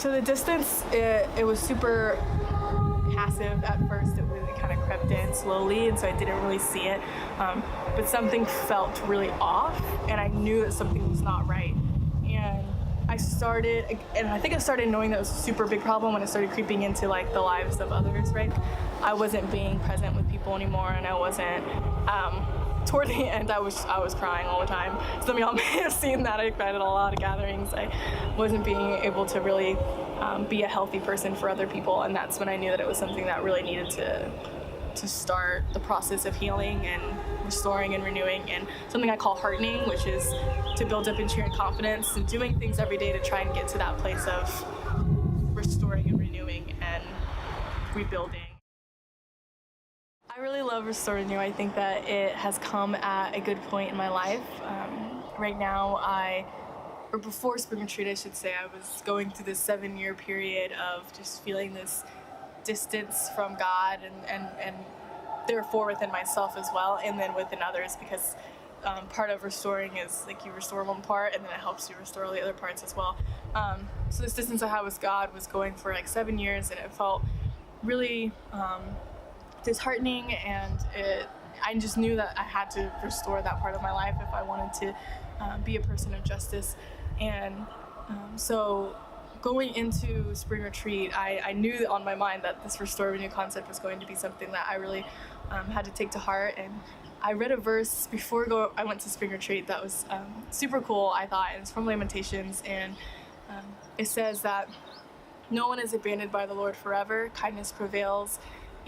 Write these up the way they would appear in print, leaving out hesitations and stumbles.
So the distance, it was super passive at first. It kind of crept in slowly, and so I didn't really see it. But something felt really off, and I knew that something was not right. And I think I started knowing that it was a super big problem when it started creeping into like the lives of others, right? I wasn't being present with people anymore, and I wasn't, toward the end, I was crying all the time. Some of y'all may have seen that. I cried at a lot of gatherings. I wasn't being able to really be a healthy person for other people, and that's when I knew that it was something that really needed to start the process of healing and restoring and renewing, and something I call heartening, which is to build up interior confidence and doing things every day to try and get to that place of restoring and renewing and rebuilding. I really love Restore Renew. I think that it has come at a good point in my life. Right now, or before Spring Retreat, I should say, I was going through this 7-year period of just feeling this distance from God and therefore within myself as well, and then within others, because part of restoring is like you restore one part and then it helps you restore all the other parts as well. So this distance I had with God was going for like 7 years, and it felt really disheartening, and I just knew that I had to restore that part of my life if I wanted to be a person of justice. And so going into Spring Retreat, I knew on my mind that this Restore Renew concept was going to be something that I really had to take to heart. And I read a verse before I went to Spring Retreat that was super cool, I thought, and it's from Lamentations, and it says that no one is abandoned by the Lord forever, kindness prevails.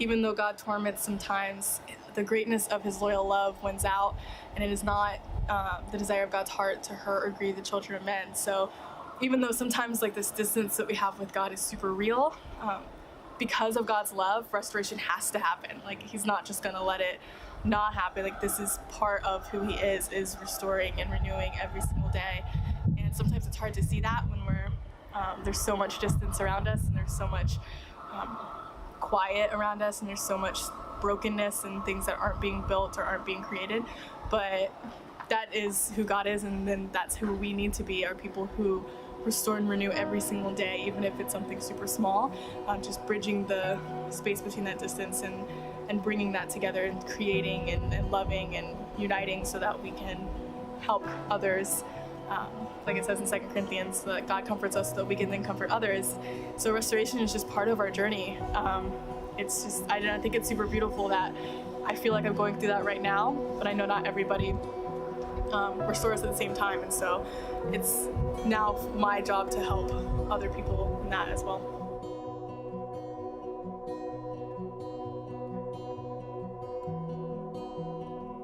Even though God torments sometimes, the greatness of his loyal love wins out, and it is not the desire of God's heart to hurt or grieve the children of men. So even though sometimes like this distance that we have with God is super real, because of God's love, restoration has to happen. Like, he's not just gonna let it not happen. Like, this is part of who he is restoring and renewing every single day. And sometimes it's hard to see that when there's so much distance around us, and there's so much quiet around us, and there's so much brokenness and things that aren't being built or aren't being created. But that is who God is, and then that's who we need to be, are people who restore and renew every single day, even if it's something super small, just bridging the space between that distance and bringing that together and creating and loving and uniting so that we can help others. Like it says in 2 Corinthians, so that God comforts us so that we can then comfort others. So restoration is just part of our journey. It's just, I think it's super beautiful that I feel like I'm going through that right now, but I know not everybody restores at the same time, and so it's now my job to help other people in that as well.